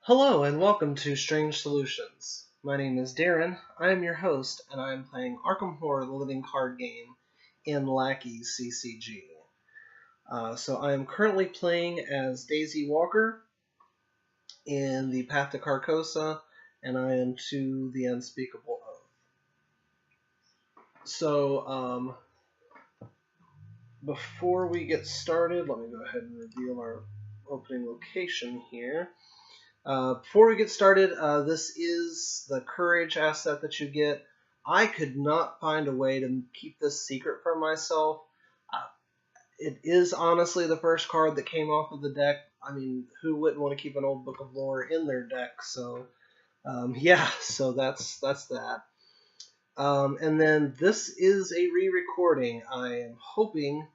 Hello and welcome to Strange Solutions. My name is Darren, I am your host, and I am playing Arkham Horror, the living card game in Lackey's CCG. So I am currently playing as Daisy Walker in the Path to Carcosa, and I am to the Unspeakable Oath. So, before we get started, let me go ahead and reveal our opening location here. Before we get started, this is the courage asset that you get. I could not find a way to keep this secret from myself. It is honestly the first card that came off of the deck. I mean, who wouldn't want to keep an old book of lore in their deck? So, yeah, so that's that. And then this is a re-recording. I am hoping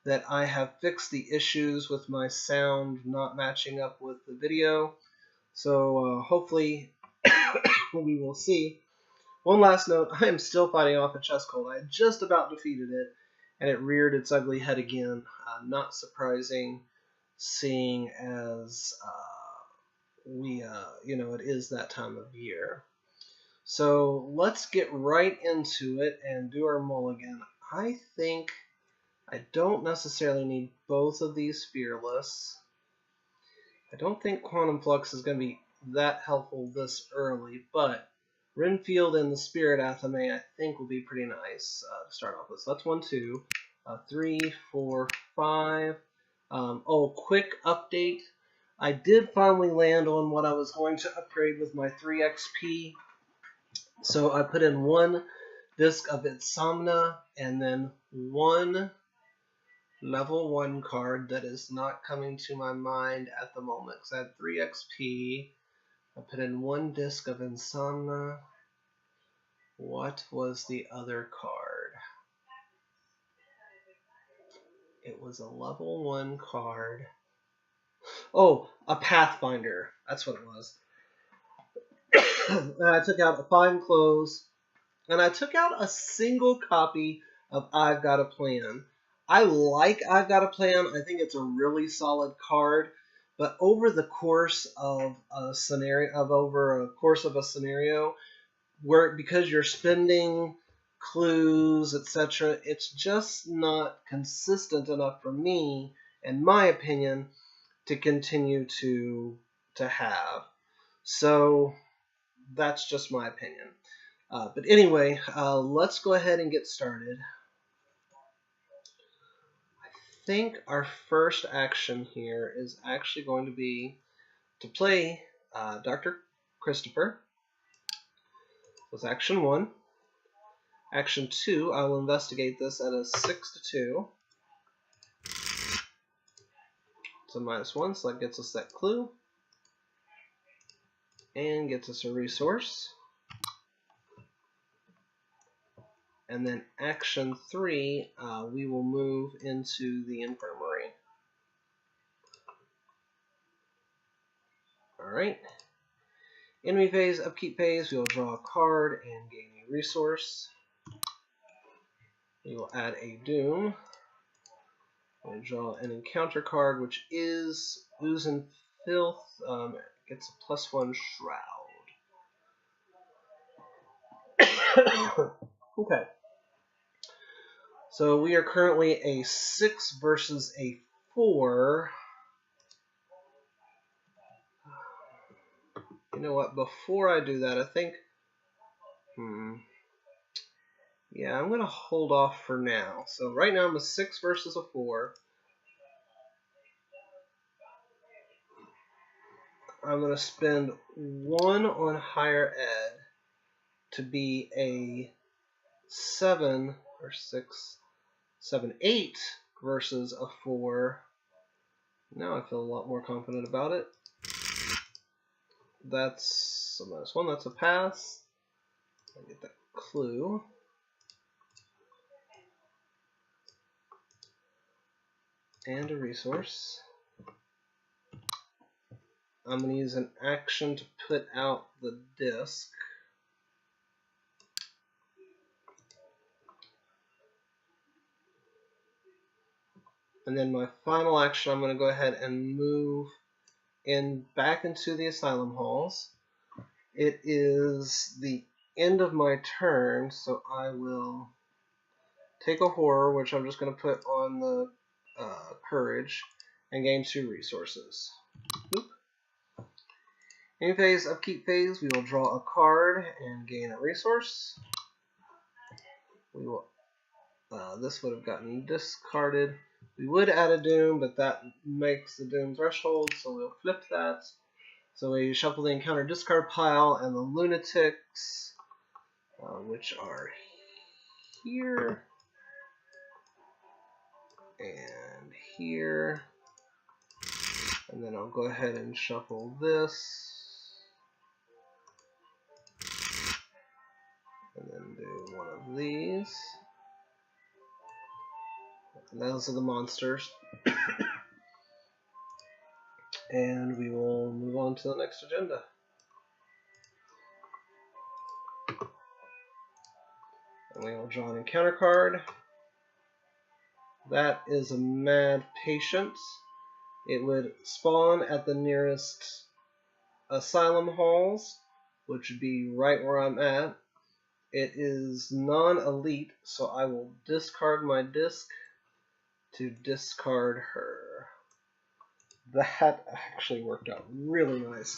that I have fixed the issues with my sound not matching up with the video. So hopefully we will see. One last note, I am still fighting off a chest cold. I just about defeated it, and it reared its ugly head again. Not surprising, seeing as it is that time of year. So let's get right into it and do our mulligan. I think I don't necessarily need both of these Fearless. I don't think Quantum Flux is going to be that helpful this early, but Renfield and the Spirit Athame I think will be pretty nice to start off with. So that's 1, 2, 3, 4, 5. Quick update. I did finally land on what I was going to upgrade with my 3 XP. So I put in 1 disc of Insomnia and then 1 level 1 card that is not coming to my mind at the moment. So I had 3 XP. I put in 1 disc of Insomnia. What was the other card? It was a level 1 card. Oh, a Pathfinder. That's what it was. And I took out a Fine Clothes. And I took out a single copy of I've Got a Plan. I like I've Got a Plan. I think it's a really solid card. But over the course of a scenario, where because you're spending clues, etc., it's just not consistent enough for me, in my opinion, to continue to have. So that's just my opinion. But anyway, let's go ahead and get started. I think our first action here is actually going to be to play Dr. Christopher. That's action 1. Action 2, I will investigate this at a 6-2. It's a -1, so that gets us that clue. And gets us a resource. And then action 3, we will move into the infirmary. Alright. Enemy phase, upkeep phase, we will draw a card and gain a resource. We will add a Doom. We'll draw an encounter card, which is Ooze and Filth. Gets a +1 Shroud. Okay. So we are currently a 6 versus a 4. You know what? Before I do that, I think... Yeah, I'm going to hold off for now. So right now I'm a 6 versus a 4. I'm going to spend 1 on higher ed to be a 7 or 6, 7, 8 versus a 4. Now I feel a lot more confident about it. That's a -1, that's a pass. I get that clue. And a resource. I'm going to use an action to put out the disc. And then my final action, I'm going to go ahead and move back into the asylum halls. It is the end of my turn, so I will take a horror, which I'm just going to put on the courage, and gain 2 resources. Oop. In phase upkeep phase, we will draw a card and gain a resource. We will. This would have gotten discarded. We would add a doom, but that makes the doom threshold, so we'll flip that. So we shuffle the encounter discard pile and the lunatics, which are here and here. And then I'll go ahead and shuffle this. And then do one of these. And those are the monsters. And we will move on to the next agenda. And we will draw an encounter card. That is a Mad Patience. It would spawn at the nearest asylum halls, which would be right where I'm at. It is non-elite, so I will discard my disc to discard her. That actually worked out really nice.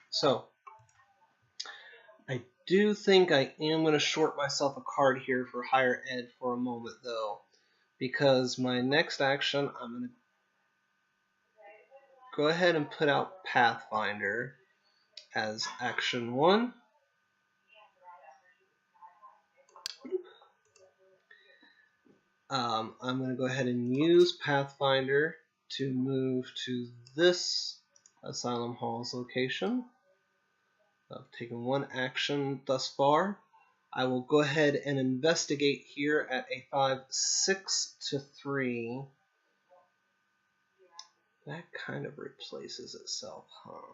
So, I do think I am going to short myself a card here for higher ed for a moment, though, because my next action, I'm going to go ahead and put out Pathfinder as action 1. I'm going to go ahead and use Pathfinder to move to this Asylum Halls location. I've taken 1 action thus far. I will go ahead and investigate here at a 5-6 to 3. That kind of replaces itself, huh?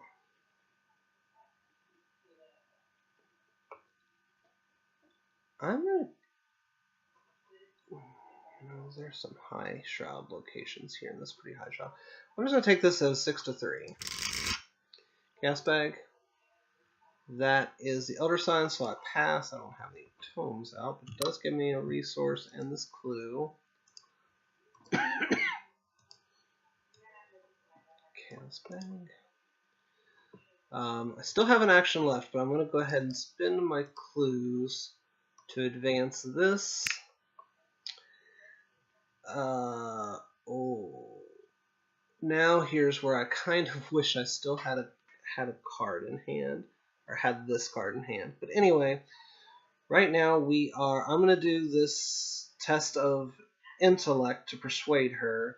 I'm going to... There's some high shroud locations here in this pretty high shroud. I'm just going to take this as 6 to 3. Gas bag. That is the Elder Sign, so I pass. I don't have any tomes out, but it does give me a resource and this clue. Gas bag. I still have an action left, but I'm going to go ahead and spend my clues to advance this. Now here's where I kind of wish I still had a card in hand, or had this card in hand. But anyway, right now I'm going to do this test of intellect to persuade her.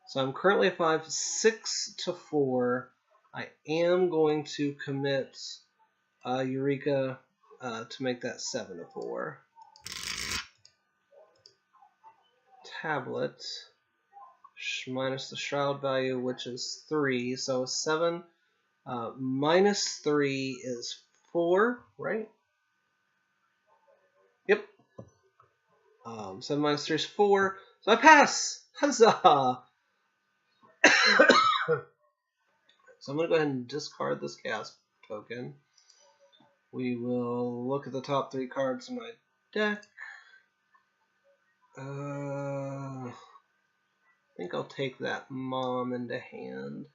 So I'm currently 5-6 to 4. I am going to commit Eureka to make that 7 to 4. Tablet minus the shroud value, which is 3. So 7 minus 3 is 4, right? Yep. 7 minus 3 is 4. So I pass! Huzzah! So I'm going to go ahead and discard this gas token. We will look at the top 3 cards in my deck. I think I'll take that mom into hand.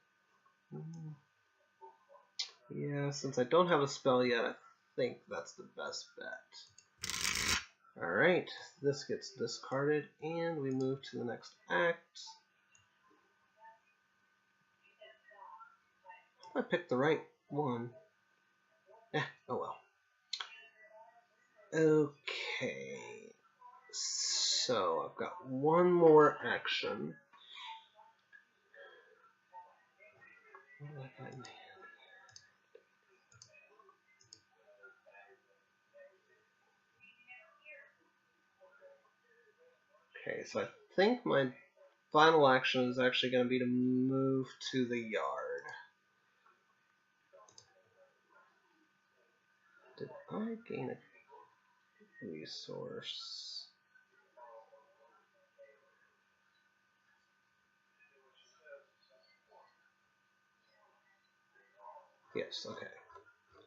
Yeah, since I don't have a spell yet, I think that's the best bet. Alright, this gets discarded, and we move to the next act. I picked the right one. Oh well. Okay, so I've got one more action. What do I find? Okay, so I think my final action is actually going to be to move to the yard. Did I gain a resource? Yes, okay.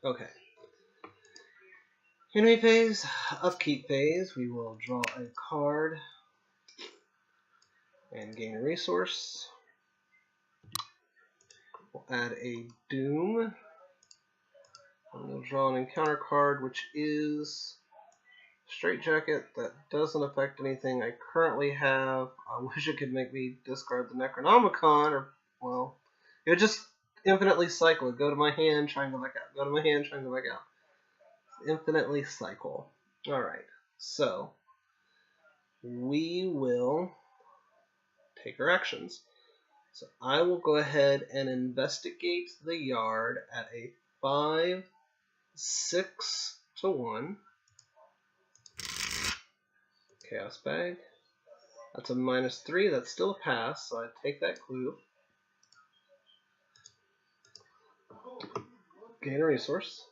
Okay. Enemy phase, upkeep phase, we will draw a card and gain a resource. We'll add a Doom. And we'll draw an encounter card, which is Straitjacket. That doesn't affect anything I currently have. I wish it could make me discard the Necronomicon, or, well, it would just infinitely cycle. Go to my hand, try and go back out. Go to my hand, try and go back out. Infinitely cycle. Alright, so we will take our actions. So I will go ahead and investigate the yard at a 5, 6 to 1. Chaos Bag. That's a -3. That's still a pass, so I take that clue. Gain a resource.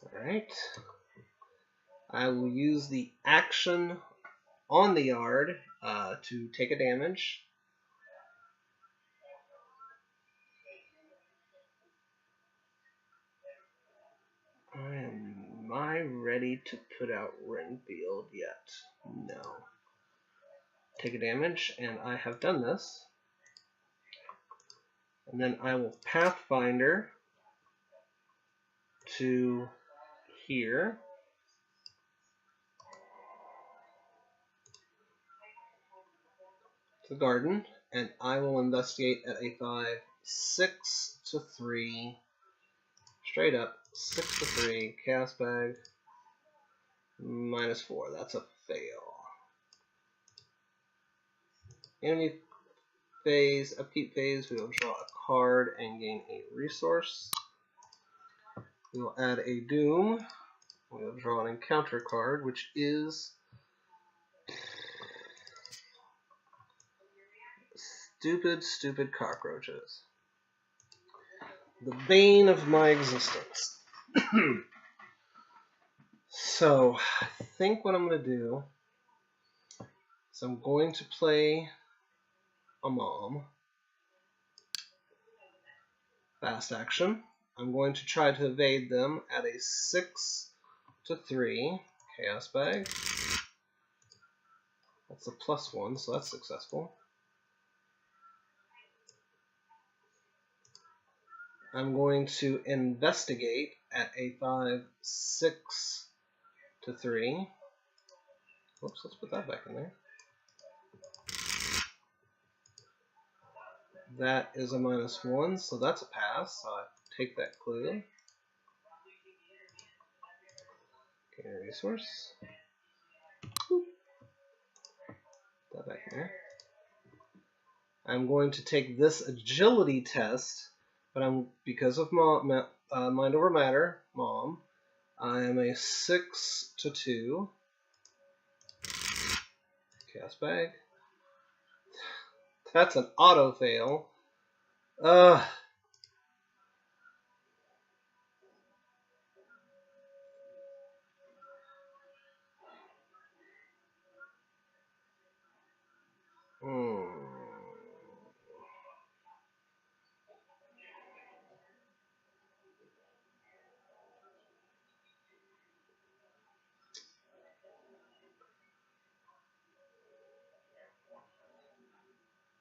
Alright. I will use the action on the yard to take a damage. Am I ready to put out Renfield yet? No. Take a damage, and I have done this. And then I will Pathfinder to here. The garden, and I will investigate at a 5, 6 to 3. Straight up, 6 to 3. Chaos Bag, -4. That's a fail. Enemy phase, upkeep phase, we will draw a card and gain a resource. We will add a Doom. We will draw an encounter card, which is stupid cockroaches. The bane of my existence. So, I think what I'm going to do is I'm going to play a Mom. Fast action. I'm going to try to evade them at a 6 to 3. Chaos Bag. That's a +1, so that's successful. I'm going to investigate at a 5, 6 to 3. Whoops, let's put that back in there. That is a -1, so that's a pass. So I take that clue. Gain a resource. Boop. Put that back in there. I'm going to take this agility test, but because of Mind Over Matter, Mom, I am a 6 to 2. Chaos Bag. That's an auto fail.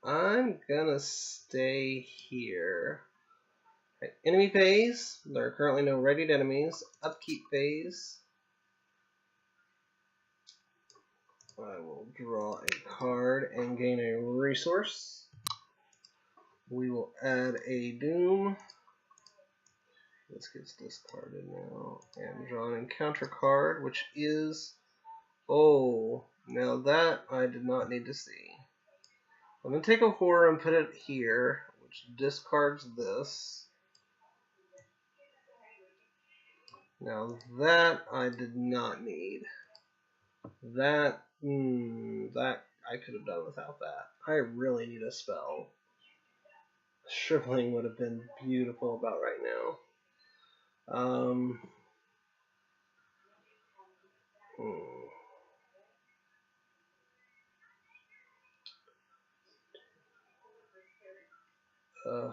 I'm gonna stay here. Right. Enemy phase. There are currently no readied enemies. Upkeep phase. I will draw a card and gain a resource. We will add a Doom. This gets discarded now. And draw an encounter card, which is... Oh, now that I did not need to see. I'm going to take a horror and put it here, which discards this. Now that I did not need. That I could have done without that. I really need a spell. Shriveling would have been beautiful about right now. Uh,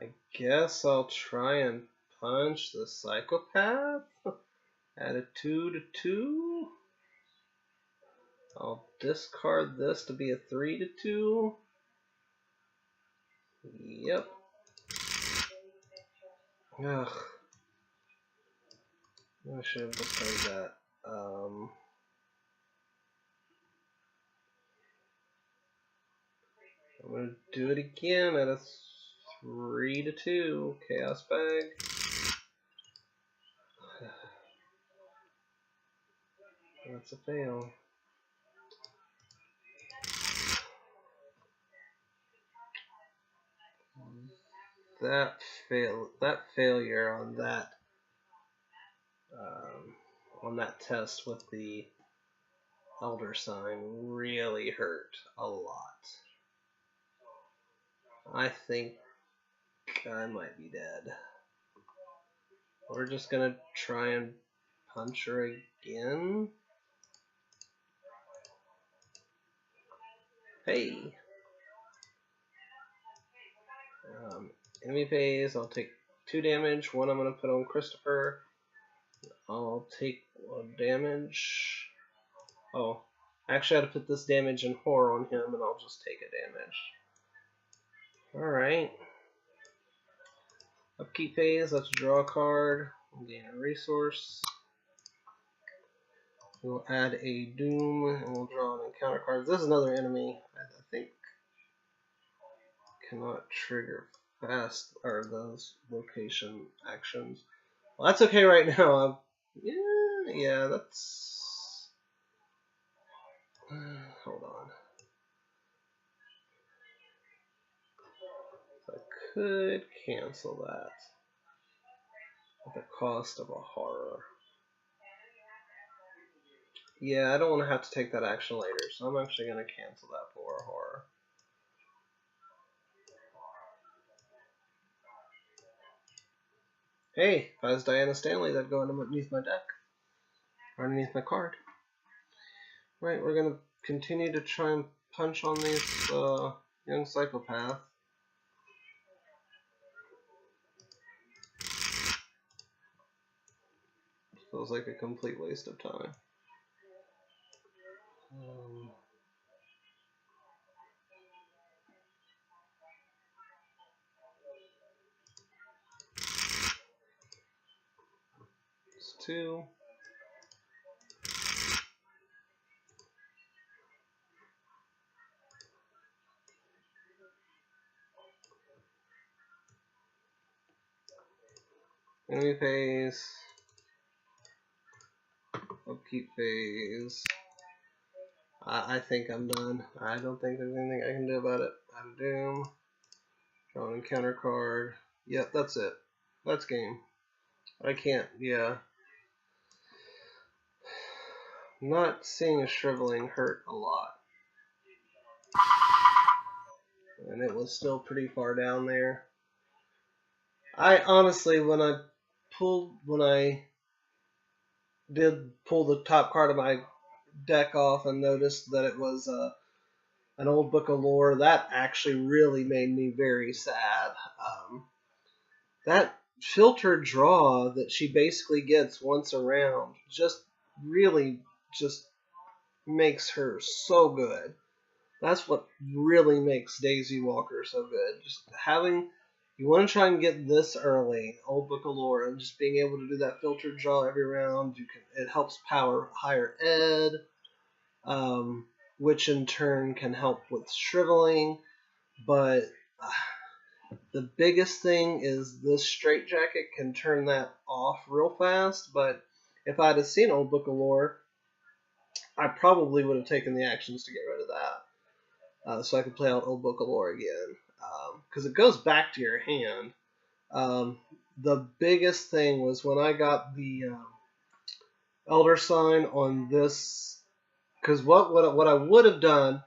I guess I'll try and punch the psychopath. Add a 2 to 2. I'll discard this to be a 3 to 2. Yep. Ugh. I should have discarded that. I'm gonna do it again at a 3 to 2. Chaos bag. That's a fail. That failure on that test with the elder sign really hurt a lot. I think I might be dead. We're just gonna try and punch her again. Hey! Enemy phase, I'll take 2 damage. 1 I'm gonna put on Christopher. I'll take 1 damage. Oh, I actually had to put this damage and horror on him, and I'll just take a damage. Alright. Upkeep phase, let's draw a card. Gain a resource. We'll add a Doom, and we'll draw an encounter card. This is another enemy I think cannot trigger fast, or those location actions. Well, that's okay right now. Yeah, that's... hold on. So I could cancel that at the cost of a horror. Yeah, I don't want to have to take that action later, so I'm actually going to cancel that for a horror. Hey, if I was Diana Stanley, that'd go underneath my deck. Or underneath my card. Right, we're going to continue to try and punch on this young psychopath. Feels like a complete waste of time. It's 2. Enemy phase. Upkeep phase. I think I'm done. I don't think there's anything I can do about it. Add a Doom. Draw an encounter card. Yep, that's it. That's game. I can't, yeah. Not seeing a shriveling hurt a lot. And it was still pretty far down there. I honestly, when I did pull the top card of my deck off and noticed that it was an old book of lore, that actually really made me very sad. That filtered draw that she basically gets once around just really just makes her so good. That's what really makes Daisy Walker so good. Just having, you want to try and get this early, Old Book of Lore, and just being able to do that filtered draw every round. It helps power higher ed, which in turn can help with shriveling. But the biggest thing is this straitjacket can turn that off real fast. But if I'd have seen Old Book of Lore, I probably would have taken the actions to get rid of that. So I could play out Old Book of Lore again. Because it goes back to your hand. The biggest thing was when I got the Elder Sign on this, because what I would have done,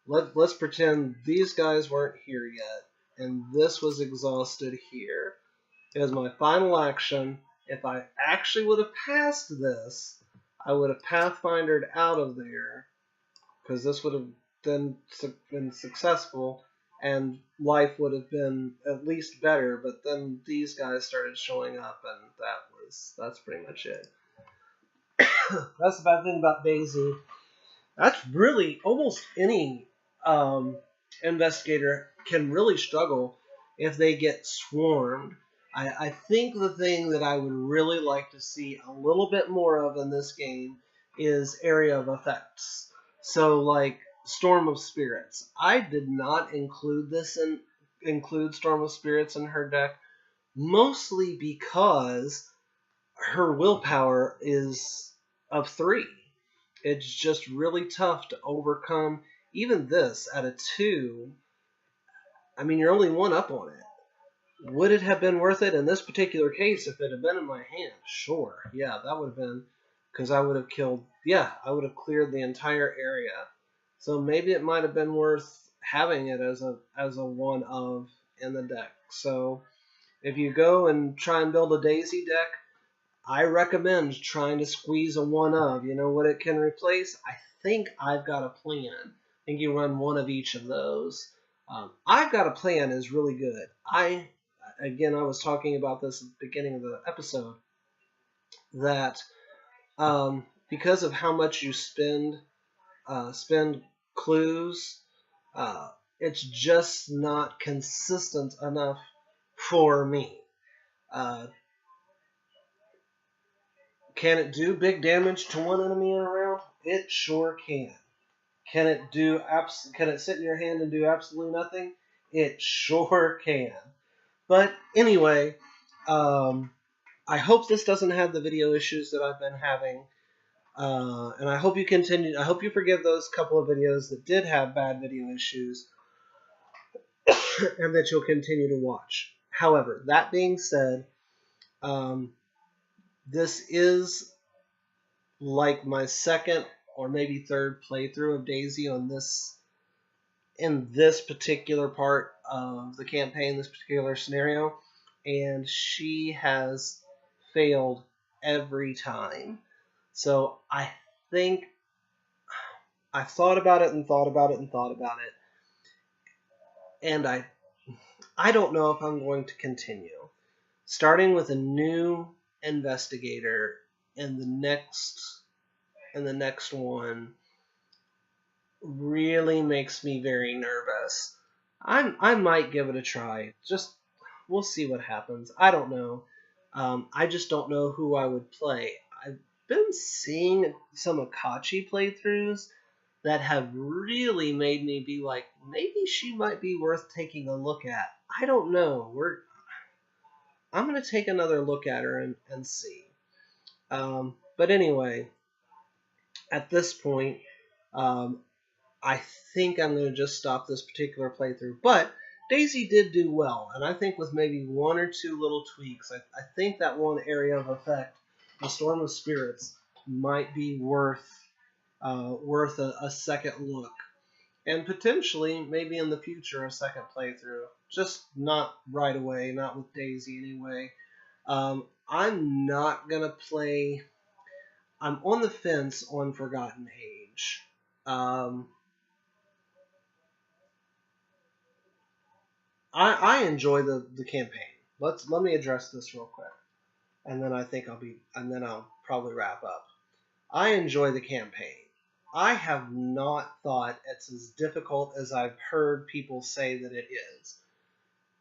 let's pretend these guys weren't here yet. and this was exhausted here. It was my final action. If I actually would have passed this, I would have Pathfindered out of there, because this would have then been successful, and life would have been at least better. But then these guys started showing up, and that's pretty much it. That's the bad thing about Daisy. That's really almost any investigator can really struggle if they get swarmed. I think the thing that I would really like to see a little bit more of in this game is area of effects. So like Storm of Spirits. I did not include Storm of Spirits in her deck, mostly because her willpower is of 3. It's just really tough to overcome. Even this at a 2, I mean, you're only 1 up on it. Would it have been worth it in this particular case if it had been in my hand? Sure. Yeah, that would have been, because I would have I would have cleared the entire area. So maybe it might have been worth having it as a 1 of in the deck. So if you go and try and build a Daisy deck, I recommend trying to squeeze a 1 of. You know what it can replace? I think I've got a plan. I think you run 1 of each of those. I've got a plan is really good. I was talking about this at the beginning of the episode, that because of how much you spend clues, it's just not consistent enough for me. Can it do big damage to one enemy in a round? It sure can. Can it sit in your hand and do absolutely nothing? It sure can. But anyway, I hope this doesn't have the video issues that I've been having, and I hope you continue. I hope you forgive those couple of videos that did have bad video issues, and that you'll continue to watch. However, that being said, this is like my second or maybe third playthrough of Daisy in this particular part of the campaign, this particular scenario, and she has failed every time. So I think I thought about it and thought about it and thought about it, and I don't know if I'm going to continue. Starting with a new investigator in the next one really makes me very nervous. I might give it a try. Just we'll see what happens. I don't know. I just don't know who I would play. I've been seeing some Akachi playthroughs that have really made me be like, maybe she might be worth taking a look at. I don't know. I'm going to take another look at her and see. But anyway, at this point, I think I'm going to just stop this particular playthrough. But Daisy did do well, and I think with maybe 1 or 2 little tweaks, I think that one area of effect, the Storm of Spirits, might be worth a second look. And potentially, maybe in the future, a second playthrough. Just not right away, not with Daisy anyway. I'm not going to play... I'm on the fence on Forgotten Age. I enjoy the campaign. Let me address this real quick, and then I'll probably wrap up. I enjoy the campaign. I have not thought it's as difficult as I've heard people say that it is.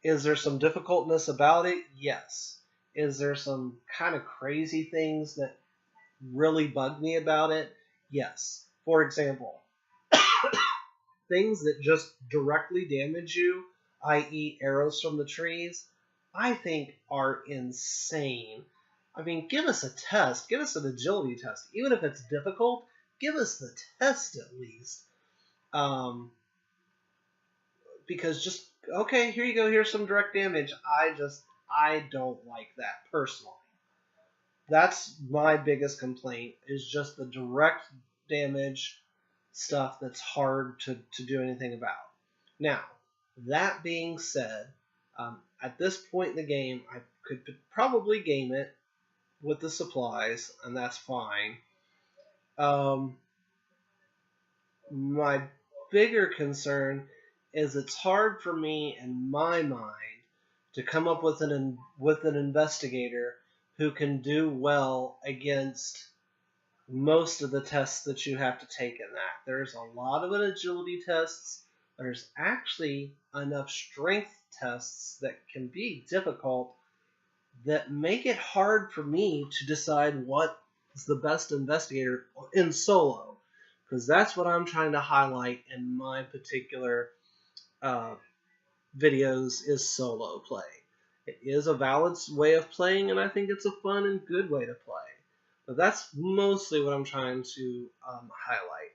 Is there some difficultness about it? Yes. Is there some kind of crazy things that really bug me about it? Yes. For example, things that just directly damage you, i.e. arrows from the trees, I think are insane. I mean, give us a test. Give us an agility test. Even if it's difficult, give us the test at least. Because just, okay, here you go, here's some direct damage. I don't like that personally. That's my biggest complaint, is just the direct damage stuff that's hard to do anything about. Now, That being said, at this point in the game, I could probably game it with the supplies, and that's fine. My bigger concern is it's hard for me in my mind to come up with an investigator who can do well against most of the tests that you have to take in that. There's a lot of agility tests. There's actually enough strength tests that can be difficult that make it hard for me to decide what is the best investigator in solo, because that's what I'm trying to highlight in my particular uh, videos is solo play. It is a valid way of playing, and I think it's a fun and good way to play. But that's mostly what I'm trying to highlight.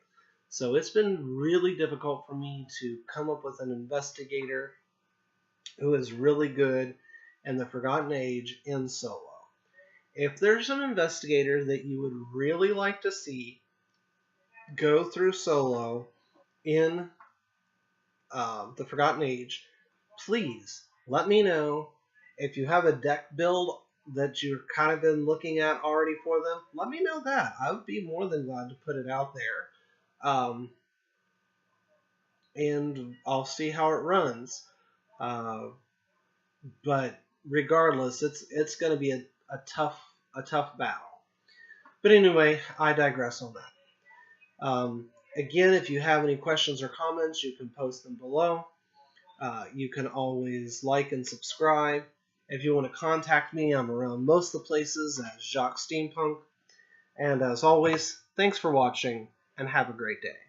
So it's been really difficult for me to come up with an investigator who is really good in the Forgotten Age in solo. If there's an investigator that you would really like to see go through solo in the Forgotten Age, please let me know. If you have a deck build that you've kind of been looking at already for them, let me know that. I would be more than glad to put it out there. And I'll see how it runs. But regardless, it's going to be a tough battle. But anyway, I digress on that. Again, if you have any questions or comments, you can post them below. You can always like and subscribe. If you want to contact me, I'm around most of the places as Jacques Steampunk. And as always, thanks for watching, and have a great day.